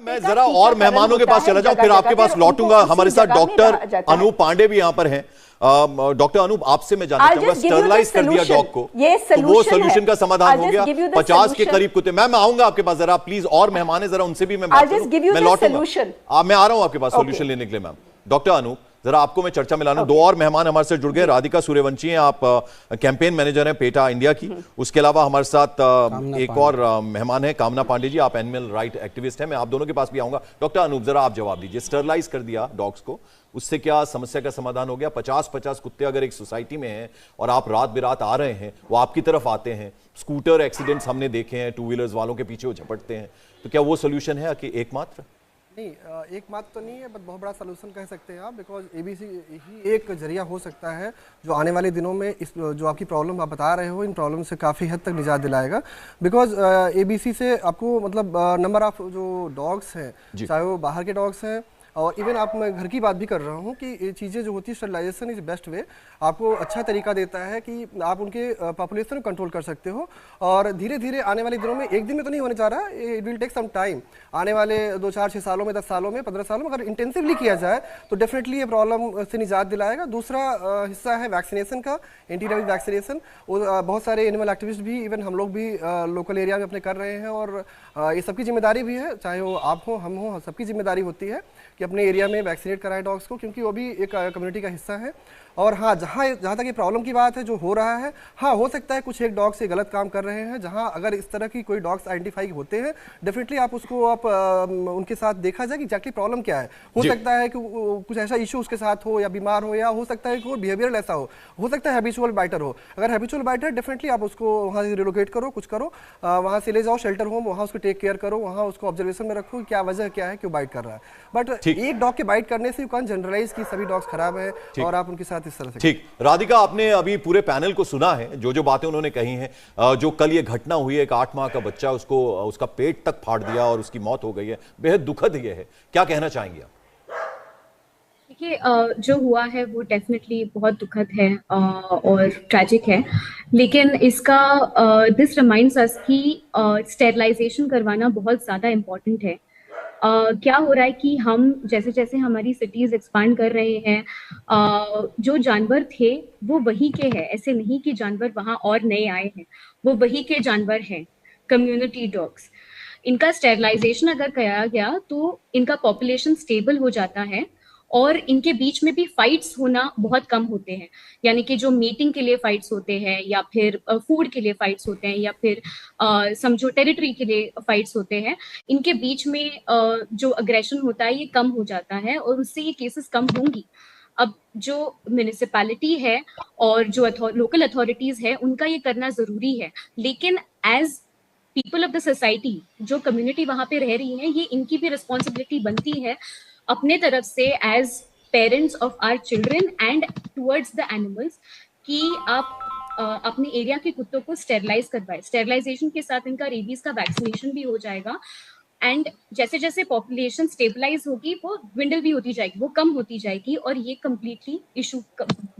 मैं जरा और मेहमानों के पास चला जाऊं, फिर आपके पास लौटूंगा। हमारे साथ डॉक्टर अनूप पांडे भी यहां पर हैं। डॉक्टर अनूप, आपसे मैं जानना चाहूंगा, स्टरलाइज कर दिया डॉग को, तो वो सोल्यूशन का समाधान हो गया? 50 के करीब कुत्ते, मैं आऊंगा आपके पास, जरा प्लीज और मेहमान है, जरा उनसे भी मैं बात करूं, मैं लौटूंगा। मैं आ रहा हूं आपके पास सोल्यूशन लेने के लिए। मैम डॉक्टर अनूप, जरा आपको मैं चर्चा में लाना। दो और मेहमान हमारे साथ जुड़ गए। राधिका सूर्यवंशी हैं, आप कैंपेन मैनेजर हैं पेटा इंडिया की। उसके अलावा हमारे साथ एक और मेहमान है, कामना पांडे जी, आप एनिमल राइट एक्टिविस्ट हैं। मैं आप दोनों के पास भी आऊंगा। डॉक्टर अनूप, जरा आप जवाब दीजिए, स्टरलाइज कर दिया डॉग्स को, उससे क्या समस्या का समाधान हो गया? 50-50 कुत्ते अगर एक सोसाइटी में हैं और आप रात बिरात आ रहे हैं, वो आपकी तरफ आते हैं, स्कूटर एक्सीडेंट्स हमने देखे हैं, टू व्हीलर्स वालों के पीछे वो झपटते हैं, तो क्या वो सोल्यूशन है कि एकमात्र? नहीं, एक बात तो नहीं है, बट बहुत बड़ा सलूशन कह सकते हैं आप, बिकॉज एबीसी ही एक जरिया हो सकता है जो आने वाले दिनों में इस जो आपकी प्रॉब्लम आप बता रहे हो, इन प्रॉब्लम से काफ़ी हद तक निजात दिलाएगा। बिकॉज एबीसी से आपको मतलब नंबर ऑफ जो डॉग्स हैं, चाहे वो बाहर के डॉग्स हैं और इवन आप, मैं घर की बात भी कर रहा हूँ कि ये चीज़ें जो होती है, स्टरलाइजेशन इज बेस्ट वे, आपको अच्छा तरीका देता है कि आप उनके पॉपुलेशन को कंट्रोल कर सकते हो। और धीरे धीरे आने वाले दिनों में, एक दिन में तो नहीं होने जा रहा, it will take some time, आने वाले 2, 4, 6 सालों में, 10 सालों में, 15 सालों में अगर इंटेंसिवली किया जाए तो डेफिनेटली ये प्रॉब्लम से निजात दिलाएगा। दूसरा हिस्सा है वैक्सीनेशन का, एंटी रेबीज वैक्सीनेशन। बहुत सारे एनिमल एक्टिविस्ट भी, इवन हम लोग भी लोकल एरिया में अपने कर रहे हैं, और ये सबकी जिम्मेदारी भी है, चाहे वो आप हो, हम हो, सबकी जिम्मेदारी होती है कि अपने एरिया में वैक्सीनेट कराएं डॉग्स को, क्योंकि वो भी एक कम्युनिटी का हिस्सा है। और हाँ, जहाँ तक ये प्रॉब्लम की बात है जो हो रहा है, हाँ हो सकता है कुछ एक डॉग्स ये गलत काम कर रहे हैं, जहाँ अगर इस तरह की कोई डॉग्स आइडेंटिफाई होते हैं, डेफिनेटली आप उसको आप उनके साथ देखा जाए कि एक्जैक्टली प्रॉब्लम क्या है। हो सकता है कि कुछ ऐसा इशू उसके साथ हो, या बीमार हो, या हो सकता है कि कोई बिहेवियर ऐसा हो सकता है हैबिचुअल बाइटर हो। अगर हैबिचुअल बाइटर, डेफिनेटली आप उसको वहाँ से रिलोकेट करो, कुछ करो, वहाँ से ले जाओ शेल्टर होम, वहाँ उसको टेक केयर करो, वहाँ उसको ऑब्जर्वेशन में रखो क्या वजह क्या है, क्यों बाइट कर रहा है। बट एक डॉग के बाइट करने से यू कैन जनरलाइज कि सभी डॉग्स खराब है और आप उनके साथ इस तरह से। ठीक, राधिका, आपने अभी पूरे पैनल को सुना है, जो जो बातें उन्होंने कही हैं। जो कल ये घटना हुई है, एक 8 माह का बच्चा, उसको उसका पेट तक फाड़ दिया और उसकी मौत हो गई है, बेहद दुखद ये है, क्या कहना चाहेंगे आप? देखिए, जो हुआ है वो डेफिनेटली बहुत दुखद है और ट्रैजिक है, लेकिन इसका दिस रिमाइंड्स अस कि स्टेरिलाइजेशन करवाना बहुत ज़्यादा इम्पोर्टेंट है। क्या हो रहा है कि हम जैसे जैसे हमारी सिटीज़ एक्सपांड कर रहे हैं, जो जानवर थे वो वही के हैं, ऐसे नहीं कि जानवर वहाँ और नए आए हैं, वो वही के जानवर हैं, कम्युनिटी डॉग्स। इनका स्टेरिलाइजेशन अगर किया गया तो इनका पॉपुलेशन स्टेबल हो जाता है और इनके बीच में भी फाइट्स होना बहुत कम होते हैं। यानी कि जो मीटिंग के लिए फाइट्स होते हैं, या फिर फूड के लिए फाइट्स होते हैं, या फिर समझो टेरिटरी के लिए फाइट्स होते हैं, इनके बीच में जो अग्रेशन होता है ये कम हो जाता है और उससे ये केसेस कम होंगी। अब जो म्यूनिसिपैलिटी है और जो लोकल अथॉरिटीज है, उनका ये करना जरूरी है, लेकिन as people of the society, जो कम्युनिटी वहां पे रह रही है, ये इनकी भी रिस्पॉन्सिबिलिटी बनती है अपने तरफ से as parents of our children and towards the animals, कि आप अपने एरिया के कुत्तों को स्टेरिलाइज करवाएं। स्टेरिलाइजेशन के साथ इनका रेबीज का वैक्सीनेशन भी हो जाएगा, एंड जैसे जैसे पॉपुलेशन स्टेबलाइज होगी वो dwindle भी होती जाएगी, वो कम होती जाएगी, और ये कंप्लीटली इशू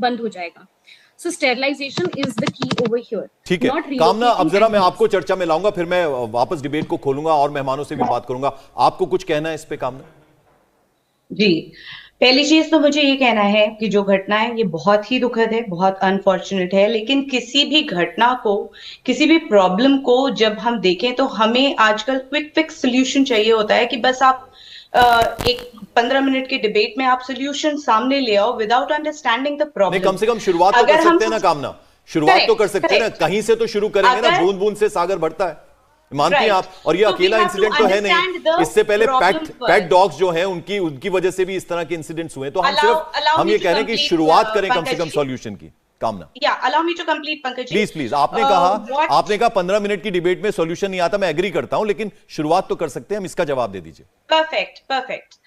बंद हो जाएगा। So sterilization is the key over here. ठीक है कामना, अब जरा मैं आपको चर्चा में लाऊंगा, फिर मैं वापस डिबेट को खोलूंगा और मेहमानों से भी बात करूंगा। आपको कुछ कहना है इस पे कामना? जी, पहली चीज तो मुझे ये कहना है कि जो घटना है ये बहुत ही दुखद है, बहुत अनफॉर्चुनेट है, लेकिन किसी भी घटना को, किसी भी प्रॉब्लम को जब हम देखें तो हमें आजकल क्विक फिक्स सोल्यूशन चाहिए होता है कि बस आप एक 15 मिनट के डिबेट में आप सोल्यूशन सामने ले आओ विदाउट अंडरस्टैंडिंग द प्रॉब्लम। कम से कम शुरुआत तो कर सकते हैं ना कामना, शुरुआत तो कर सकते हैं ना, कहीं से तो शुरू करेंगे ना, बूंद बूंद से सागर बढ़ता है, मानती हैं आप? और ये अकेला इंसिडेंट तो है नहीं, इससे पहले पेट डॉग्स जो हैं उनकी वजह से भी इस तरह के इंसिडेंट्स हुए, तो हम ये कह रहे हैं कि शुरुआत करें कम से कम सॉल्यूशन की। Kamna, allow me to complete Pankaj ji, please. आपने कहा 15 मिनट की डिबेट में सॉल्यूशन नहीं आता, मैं एग्री करता हूं, लेकिन शुरुआत तो कर सकते हैं हम, इसका जवाब दे दीजिए। Perfect.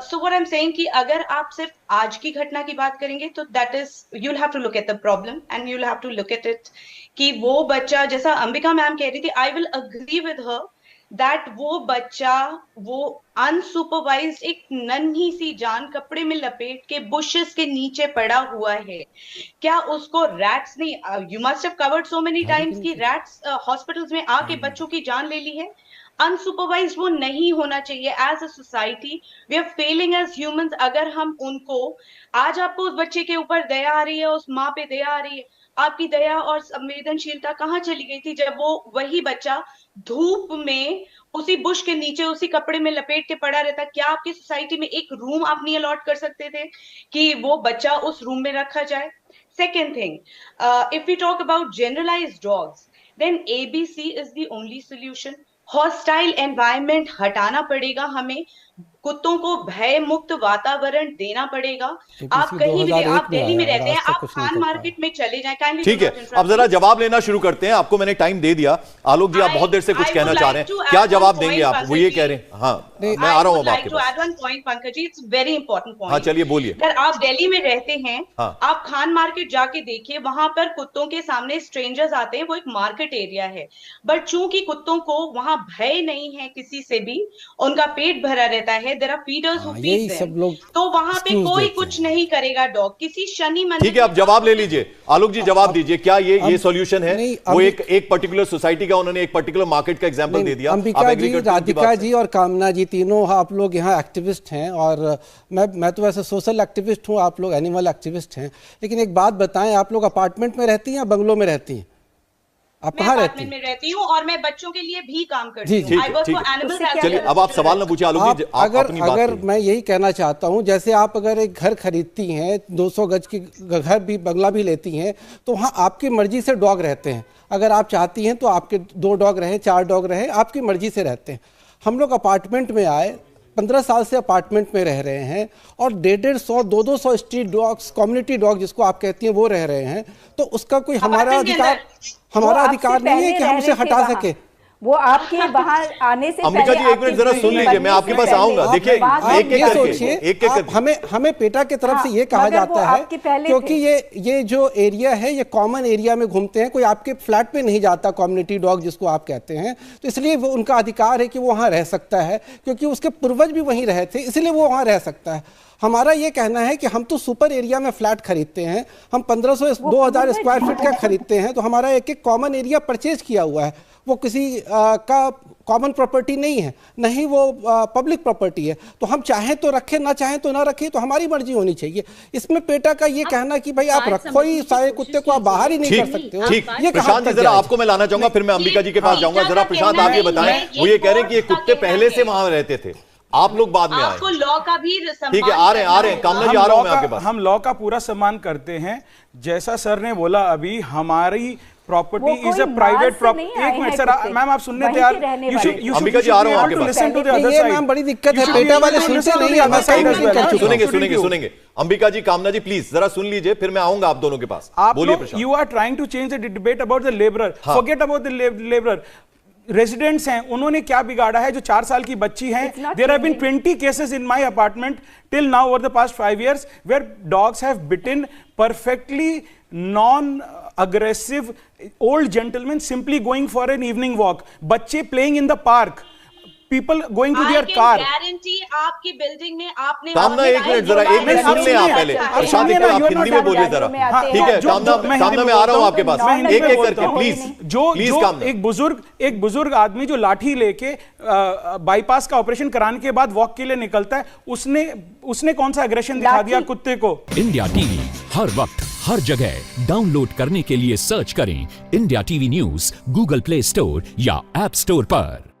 So what I am saying कि अगर आप सिर्फ आज की घटना की बात करेंगे तो that is, you will have to look at the problem and you will have to look at it कि वो बच्चा, जैसा अंबिका मैम कह रही थी, I will agree with her that वो बच्चा, वो अनसुपरवाइज्ड एक नन्ही सी जान कपड़े में लपेट के बुशेस के नीचे पड़ा हुआ है। क्या उसको रैट्स नहीं, you must have covered so many times कि रैट्स हॉस्पिटल्स में आके बच्चों की जान ले ली है? अनसुपरवाइज्ड वो नहीं होना चाहिए। As a society we are failing as humans. अगर हम उनको, आज आपको उस बच्चे के ऊपर दया आ रही है, उस माँ पे दया आ रही है, आपकी दया और संवेदनशीलता कहाँ चली गई थी जब वो वही बच्चा धूप में उसी बुश के नीचे उसी कपड़े में लपेट के पड़ा रहता? क्या आपकी सोसाइटी में एक रूम आप नहीं अलॉट कर सकते थे कि वो बच्चा उस रूम में रखा जाए? Second thing, if we talk about generalized dogs, then ABC is the only solution. Hostile environment हटाना पड़ेगा हमें, कुत्तों को भय मुक्त वातावरण देना पड़ेगा। आप कहीं भी, आप दिल्ली में रहते हैं, आप खान मार्केट में चले जाएं। ठीक है, अब जरा जवाब लेना शुरू करते हैं। आपको मैंने टाइम दे दिया। आलोक जी, आप बहुत देर से कुछ कहना चाह रहे हैं, क्या जवाब देंगे आप? वो ये कह रहे हैं। हाँ, मैं आ रहा हूँ आपके पास। Pankaj ji, it's very important point. हाँ, चलिए बोलिए। अगर आप दिल्ली में रहते हैं, हाँ। आप खान मार्केट जाके देखिए, वहां पर कुत्तों के सामने स्ट्रेंजर्स आते हैं, वो एक मार्केट एरिया है, बट चूंकि कुत्तों को वहां भय नहीं है किसी से भी, उनका पेट भरा रहता है, there are feeders who feed them, तो वहां पे कोई कुछ नहीं करेगा डॉग। किसी शनि मंदिर। ठीक है, आप जवाब ले लीजिए। आलोक जी जवाब दीजिए, क्या ये सॉल्यूशन है? वो एक पर्टिकुलर सोसाइटी का, उन्होंने एक पर्टिकुलर मार्केट का एग्जांपल दे दिया। अंबिका जी, राधिका जी और कामना जी, तीनों आप लोग यहाँ एक्टिविस्ट हैं, और मैं तो वैसे सोशल एक्टिविस्ट हूँ, आप लोग एनिमल एक्टिविस्ट हैं। लेकिन एक बात बताएं, आप लोग अपार्टमेंट में रहती हैं या बंगलों में रहती हैं? आप कहाँ रहती हैं? मैं रहती हूँ और मैं बच्चों के लिए भी काम करती हूँ। I work for animals as चलिए, अब आप सवाल ना पूछिए आलोक जी, अगर मैं यही कहना चाहता हूँ, जैसे आप अगर एक घर खरीदती हैं, 200 गज की घर भी, बंगला भी लेती हैं, तो वहाँ आपकी मर्जी से डॉग रहते हैं। अगर आप चाहती हैं तो आपके 2 डॉग रहे, 4 डॉग रहे, आपकी मर्जी से रहते हैं। हम लोग अपार्टमेंट में आए, 15 साल से अपार्टमेंट में रह रहे हैं, और 150, 200 स्ट्रीट डॉग्स, कम्युनिटी डॉग जिसको आप कहती हैं, वो रह रहे हैं। तो उसका कोई हमारा अधिकार नहीं है कि हम उसे हटा सके। वो आपके वहां आने से अंबिका जी, एक मिनट जरा सुन लीजिए, मैं आपके पास आऊंगा। देखिए, एक हमें पेटा की तरफ से ये कहा जाता है, क्योंकि ये जो एरिया है, ये कॉमन एरिया में घूमते हैं, कोई आपके फ्लैट पे नहीं जाता, कम्युनिटी डॉग जिसको आप कहते हैं, तो इसलिए वो उनका अधिकार है कि वो वहाँ रह सकता है, क्योंकि उसके पूर्वज भी वहीं रहे थे, इसलिए वो वहाँ रह सकता है। हमारा ये कहना है कि हम तो सुपर एरिया में फ्लैट खरीदते हैं, हम 1500 2000 स्क्वायर फीट का खरीदते हैं, तो हमारा एक कॉमन एरिया परचेज किया हुआ है, वो किसी का कॉमन प्रॉपर्टी नहीं है, नहीं वो पब्लिक प्रॉपर्टी है। तो हम चाहें तो रखें, ना चाहें तो ना रखें, तो हमारी मर्जी होनी चाहिए। इसमें पेटा का ये कहना कि भाई आप रखो ही, सारे कुत्ते को आप बाहर ही नहीं कर सकते हो। ठीक, प्रशांत जी जरा आपको मैं लाना चाहूंगा, फिर मैं अंबिका जी के पास जाऊंगा। जरा प्रशांत आप ये बताएं, वो ये कह रहे हैं कि ये कुत्ते पहले से वहां रहते थे, आप लोग बाद में आए। आपको लॉ का भी ठीक है, आ रहे हैं कामना जी, आ रहा हूं मैं आपके पास। हम लॉ का पूरा सम्मान करते हैं। जैसा सर ने बोला अभी, हमारी property is a private property. एक मिनट सर, मैम आप सुनने तैयार? अंबिका जी आ रहा हूं आपके पास। ये मैम बड़ी दिक्कत है, पेटा वाले सुनते नहीं। सुनेंगे अंबिका जी, कामना जी, प्लीज जरा सुन लीजिए, फिर मैं आऊंगा आप दोनों के पास। बोलिए। You are trying to change the debate about the labourer, forget about the labourer. Residents हैं, उन्होंने क्या बिगाड़ा है? जो 4 साल की बच्ची है, there have been 20 cases in my apartment till now over the past 5 years where dogs have bitten perfectly non-aggressive old gentlemen simply going for an evening walk, बच्चे playing in the park, people going to their car. I can guarantee आपकी building में आपने कामना, एक minute जरा, एक minute सुन लें आप पहले। प्रशांत जी, आप हिंदी में बोलिए जरा। ठीक है, कामना मैं आ रहा हूं आपके पास, एक एक करके प्लीज। जो एक बुजुर्ग आदमी जो लाठी लेके बाईपास का ऑपरेशन कराने के बाद वॉक के लिए निकलता है, उसने कौन सा एग्रेशन दिखा दिया कुत्ते को? इंडिया टीवी हर वक्त हर जगह डाउनलोड करने के लिए सर्च करें India TV news Google play store या ऐप स्टोर पर।